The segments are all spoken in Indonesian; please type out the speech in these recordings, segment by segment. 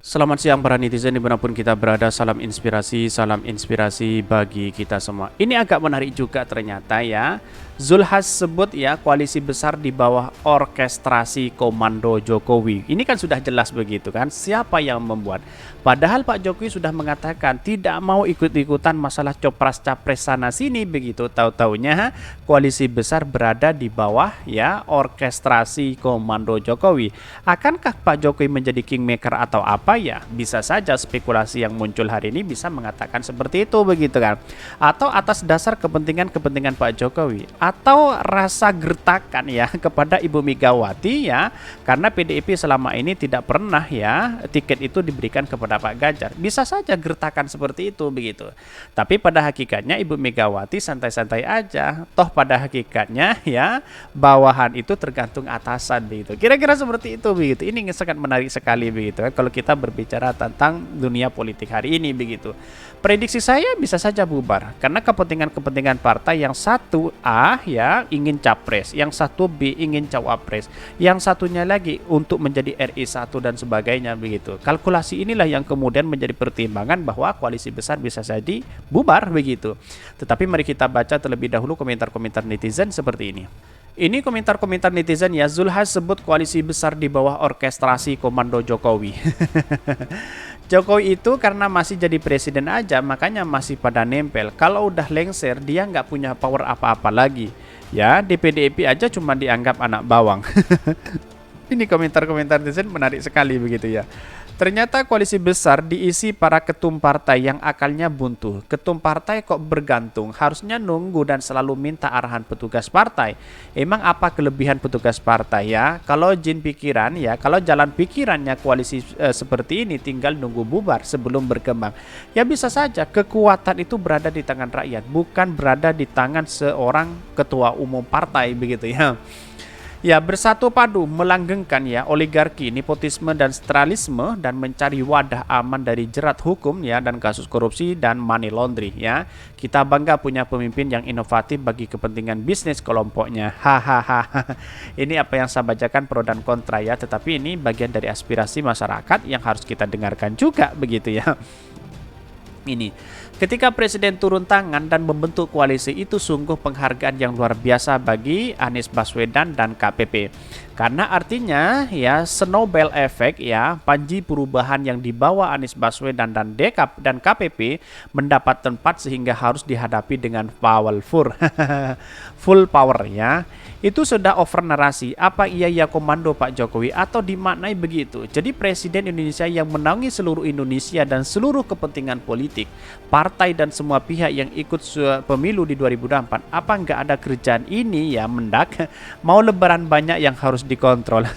Selamat siang para netizen dimanapun kita berada, salam inspirasi bagi kita semua. Ini agak menarik juga ternyata ya. Zulhas sebut ya koalisi besar di bawah orkestrasi komando Jokowi. Ini kan sudah jelas begitu kan, siapa yang membuat. Padahal Pak Jokowi sudah mengatakan tidak mau ikut-ikutan masalah copras-capres sana sini begitu. Tahu-taunya koalisi besar berada di bawah ya orkestrasi komando Jokowi. Akankah Pak Jokowi menjadi kingmaker atau apa ya? Bisa saja spekulasi yang muncul hari ini bisa mengatakan seperti itu begitu kan. Atau atas dasar kepentingan-kepentingan Pak Jokowi atau rasa gertakan ya kepada Ibu Megawati ya, karena PDIP selama ini tidak pernah ya tiket itu diberikan kepada Pak Ganjar. Bisa saja gertakan seperti itu begitu. Tapi pada hakikatnya Ibu Megawati santai-santai aja. Toh pada hakikatnya ya bawahan itu tergantung atasan begitu. Kira-kira seperti itu begitu. Ini sangat menarik sekali begitu kan kalau kita berbicara tentang dunia politik hari ini begitu. Prediksi saya bisa saja bubar karena kepentingan-kepentingan partai yang satu A ya ingin capres, yang satu B ingin cawapres, yang satunya lagi untuk menjadi RI1 dan sebagainya begitu. Kalkulasi inilah yang kemudian menjadi pertimbangan bahwa koalisi besar bisa jadi bubar begitu. Tetapi mari kita baca terlebih dahulu komentar-komentar netizen seperti ini. Ini komentar-komentar netizen ya. Zulhas sebut koalisi besar di bawah orkestrasi komando Jokowi. Jokowi itu karena masih jadi presiden aja makanya masih pada nempel. Kalau udah lengser dia nggak punya power apa-apa lagi. Ya di PDIP aja cuma dianggap anak bawang. Ini komentar-komentar netizen menarik sekali begitu ya. Ternyata koalisi besar diisi para ketum partai yang akalnya buntu. Ketum partai kok bergantung, harusnya nunggu dan selalu minta arahan petugas partai. Emang apa kelebihan petugas partai ya? Kalau jin pikiran ya, kalau jalan pikirannya koalisi seperti ini tinggal nunggu bubar sebelum berkembang. Ya bisa saja kekuatan itu berada di tangan rakyat, bukan berada di tangan seorang ketua umum partai begitu ya. Ya, bersatu padu melanggengkan ya oligarki, nepotisme dan sentralisme dan mencari wadah aman dari jerat hukum ya dan kasus korupsi dan money laundry ya. Kita bangga punya pemimpin yang inovatif bagi kepentingan bisnis kelompoknya. Hahaha. Ini apa yang saya bacakan pro dan kontra ya, tetapi ini bagian dari aspirasi masyarakat yang harus kita dengarkan juga begitu ya. Ini ketika presiden turun tangan dan membentuk koalisi itu sungguh penghargaan yang luar biasa bagi Anies Baswedan dan KPP. Karena artinya ya snowball effect ya panji perubahan yang dibawa Anies Baswedan dan KPP mendapat tempat sehingga harus dihadapi dengan powerful full power ya. Itu sudah over narasi. Apa iya ya komando Pak Jokowi atau dimaknai begitu? Jadi presiden Indonesia yang menaungi seluruh Indonesia dan seluruh kepentingan politik, partai dan semua pihak yang ikut pemilu di 2024. Apa nggak ada kerjaan ini ya mendak? Mau lebaran banyak yang harus dikontrol.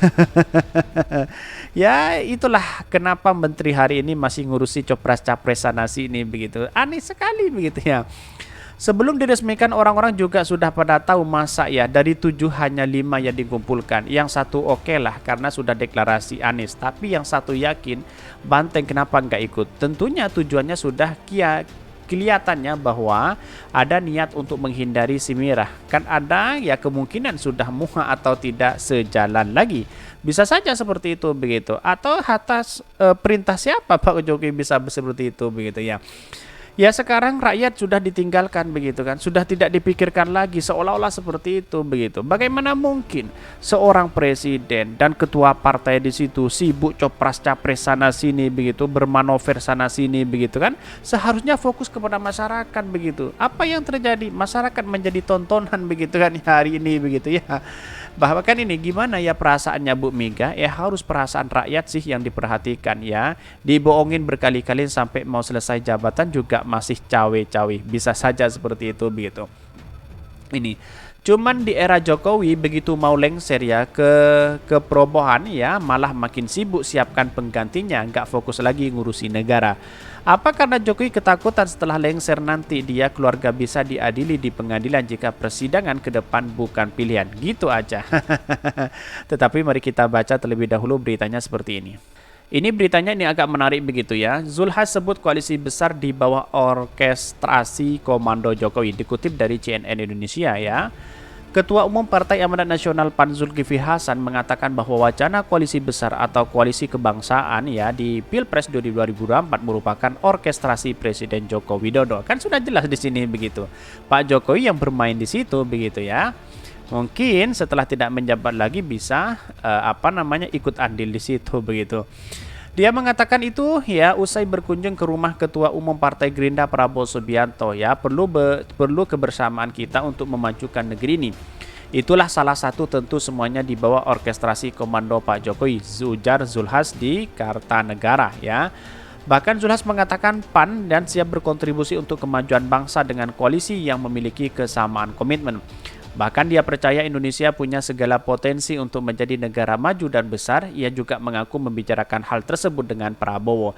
Ya itulah kenapa menteri hari ini masih ngurusi copras-capres sana sini begitu. Aneh sekali begitu ya. Sebelum diresmikan orang-orang juga sudah pada tahu masa ya dari 7 hanya 5 yang dikumpulkan. Yang satu oke lah karena sudah deklarasi Anies. Tapi yang satu yakin Banteng kenapa nggak ikut. Tentunya tujuannya sudah kelihatannya bahwa ada niat untuk menghindari si Mirah. Kan ada ya kemungkinan sudah muha atau tidak sejalan lagi. Bisa saja seperti itu begitu. Atau atas perintah siapa Pak Jokowi bisa seperti itu begitu ya. Ya sekarang rakyat sudah ditinggalkan begitu kan, sudah tidak dipikirkan lagi seolah-olah seperti itu begitu. Bagaimana mungkin seorang presiden dan ketua partai di situ sibuk copras-capres sana sini begitu, bermanover sana sini begitu kan? Seharusnya fokus kepada masyarakat begitu. Apa yang terjadi? Masyarakat menjadi tontonan begitu kan hari ini begitu ya. Bahkan ini gimana ya perasaannya Bu Mega? Ya harus perasaan rakyat sih yang diperhatikan ya. Dibohongin berkali-kali sampai mau selesai jabatan juga masih cawe-cawe. Bisa saja seperti itu ini. Cuman di era Jokowi begitu mau lengser ya ke perobohan ya malah makin sibuk siapkan penggantinya, nggak fokus lagi ngurusi negara. Apa karena Jokowi ketakutan setelah lengser nanti dia keluarga bisa diadili di pengadilan jika persidangan ke depan bukan pilihan? Gitu aja. Tetapi mari kita baca terlebih dahulu beritanya seperti ini. Ini beritanya ini agak menarik begitu ya. Zulhas sebut koalisi besar di bawah orkestrasi komando Jokowi. Dikutip dari CNN Indonesia ya. Ketua Umum Partai Amanat Nasional PAN Zulkifli Hasan mengatakan bahwa wacana koalisi besar atau koalisi kebangsaan ya di Pilpres 2024 merupakan orkestrasi Presiden Joko Widodo. Kan sudah jelas di sini begitu. Pak Jokowi yang bermain di situ begitu ya. Mungkin setelah tidak menjabat lagi bisa ikut andil di situ begitu. Dia mengatakan itu ya usai berkunjung ke rumah Ketua Umum Partai Gerindra Prabowo Subianto ya perlu kebersamaan kita untuk memajukan negeri ini. Itulah salah satu tentu semuanya di bawah orkestrasi komando Pak Jokowi, ujar Zulhas di Kartanegara ya. Bahkan Zulhas mengatakan PAN dan siap berkontribusi untuk kemajuan bangsa dengan koalisi yang memiliki kesamaan komitmen. Bahkan dia percaya Indonesia punya segala potensi untuk menjadi negara maju dan besar. Ia juga mengaku membicarakan hal tersebut dengan Prabowo.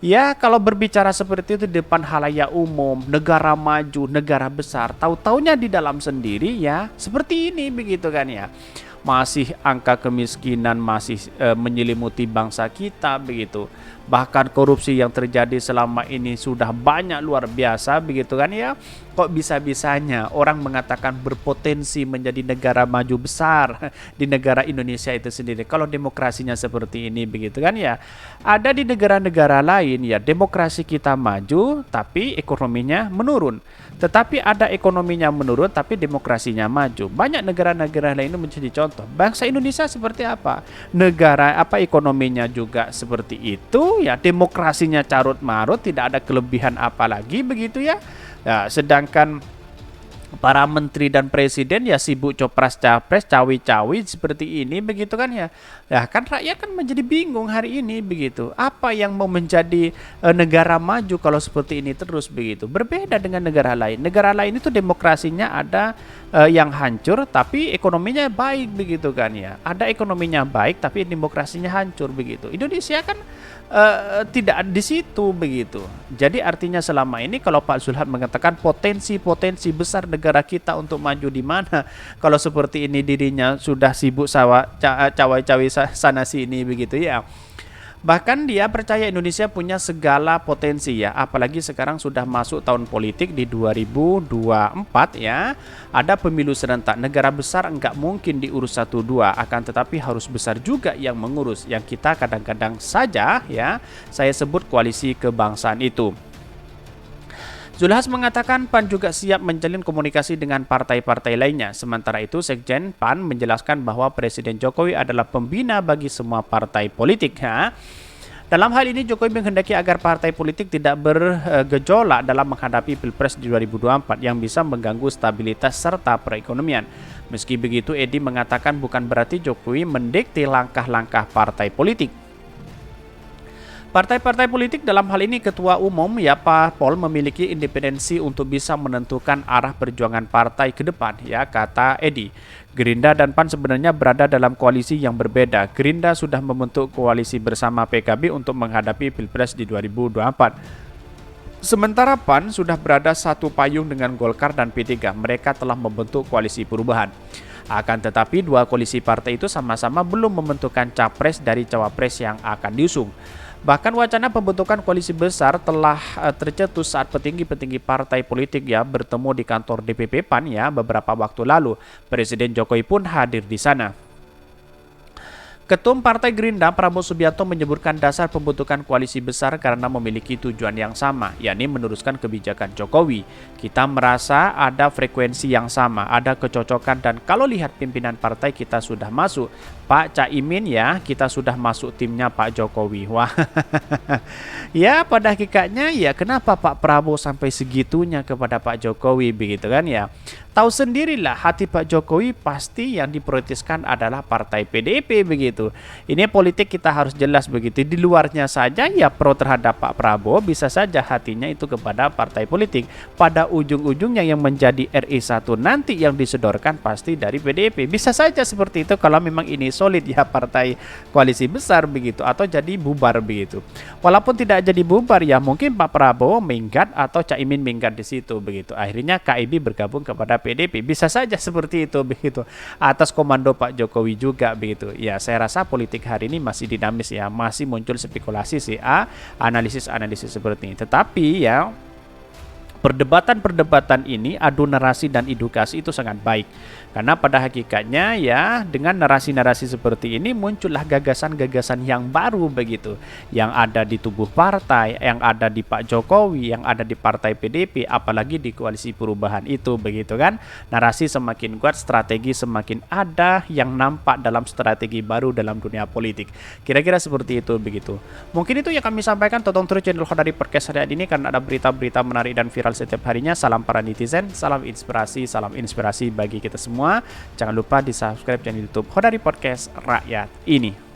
Ya, kalau berbicara seperti itu di depan halayak umum, negara maju, negara besar, tahu-taunya di dalam sendiri ya seperti ini begitu kan ya. Masih angka kemiskinan masih menyelimuti bangsa kita begitu. Bahkan korupsi yang terjadi selama ini sudah banyak luar biasa begitu kan ya. Kok bisa-bisanya orang mengatakan berpotensi menjadi negara maju besar di negara Indonesia itu sendiri kalau demokrasinya seperti ini begitu kan ya. Ada di negara-negara lain ya demokrasi kita maju tapi ekonominya menurun. Tetapi ada ekonominya menurun tapi demokrasinya maju. Banyak negara-negara lain itu menjadi contoh. Bangsa Indonesia seperti apa? Negara ekonominya juga seperti itu ya, demokrasinya carut marut, tidak ada kelebihan apa lagi begitu ya. Ya, sedangkan para menteri dan presiden ya sibuk copras-capres, cawi-cawi seperti ini begitu kan ya. Ya kan rakyat kan menjadi bingung hari ini begitu. Apa yang mau menjadi negara maju kalau seperti ini terus begitu. Berbeda dengan negara lain. Negara lain itu demokrasinya ada yang hancur tapi ekonominya baik begitu kan ya. Ada ekonominya baik tapi demokrasinya hancur begitu. Indonesia kan tidak di situ begitu. Jadi artinya selama ini kalau Pak Zulhas mengatakan potensi-potensi besar negara kita untuk maju di mana, kalau seperti ini dirinya sudah sibuk cawe-cawe sana sini begitu ya. Bahkan dia percaya Indonesia punya segala potensi ya, apalagi sekarang sudah masuk tahun politik di 2024 ya. Ada pemilu serentak, negara besar enggak mungkin diurus 1-2, akan tetapi harus besar juga yang mengurus. Yang kita kadang-kadang saja ya, saya sebut koalisi kebangsaan itu. Zulhas mengatakan PAN juga siap menjalin komunikasi dengan partai-partai lainnya. Sementara itu, Sekjen PAN menjelaskan bahwa Presiden Jokowi adalah pembina bagi semua partai politik. Ya. Dalam hal ini, Jokowi menghendaki agar partai politik tidak bergejolak dalam menghadapi Pilpres di 2024 yang bisa mengganggu stabilitas serta perekonomian. Meski begitu, Edi mengatakan bukan berarti Jokowi mendikte langkah-langkah partai politik. Partai-partai politik dalam hal ini ketua umum ya Parpol memiliki independensi untuk bisa menentukan arah perjuangan partai ke depan ya, kata Edi. Gerindra dan PAN sebenarnya berada dalam koalisi yang berbeda. Gerindra sudah membentuk koalisi bersama PKB untuk menghadapi Pilpres di 2024. Sementara PAN sudah berada satu payung dengan Golkar dan P3. Mereka telah membentuk koalisi perubahan. Akan tetapi dua koalisi partai itu sama-sama belum membentukkan capres dari cawapres yang akan diusung. Bahkan wacana pembentukan koalisi besar telah tercetus saat petinggi-petinggi partai politik ya bertemu di kantor DPP PAN ya beberapa waktu lalu. Presiden Jokowi pun hadir di sana. Ketum Partai Gerindra Prabowo Subianto menyebutkan dasar pembentukan koalisi besar karena memiliki tujuan yang sama, yakni meneruskan kebijakan Jokowi. Kita merasa ada frekuensi yang sama, ada kecocokan dan kalau lihat pimpinan partai kita sudah masuk. Pak Caimin ya, kita sudah masuk timnya Pak Jokowi. Wah, ya pada hakikatnya ya kenapa Pak Prabowo sampai segitunya kepada Pak Jokowi begitu kan ya. Tahu sendirilah hati Pak Jokowi pasti yang diprioritaskan adalah partai PDIP begitu. Ini politik kita harus jelas begitu. Di luarnya saja ya pro terhadap Pak Prabowo bisa saja hatinya itu kepada partai politik. Pada ujung-ujungnya yang menjadi RI1 nanti yang disodorkan pasti dari PDIP. Bisa saja seperti itu kalau memang ini solid ya partai koalisi besar begitu atau jadi bubar begitu. Walaupun tidak jadi bubar ya mungkin Pak Prabowo minggat atau Caimin minggat di situ begitu. Akhirnya KIB bergabung kepada PDIP. Bisa saja seperti itu begitu. Atas komando Pak Jokowi juga begitu. Ya saya rasa politik hari ini masih dinamis ya, masih muncul spekulasi sih analisis-analisis seperti ini. Tetapi ya Perdebatan-perdebatan ini, adu narasi dan edukasi itu sangat baik. Karena pada hakikatnya ya, dengan narasi-narasi seperti ini muncullah gagasan-gagasan yang baru begitu. Yang ada di tubuh partai, yang ada di Pak Jokowi, yang ada di partai PDP, apalagi di koalisi perubahan itu begitu kan. Narasi semakin kuat, strategi semakin ada yang nampak dalam strategi baru dalam dunia politik. Kira-kira seperti itu begitu. Mungkin itu yang kami sampaikan. Tonton terus channel Khodari Podcast hari ini karena ada berita-berita menarik dan viral setiap harinya. Salam para netizen, salam inspirasi bagi kita semua. Jangan lupa di subscribe channel YouTube Khodari Podcast Rakyat ini.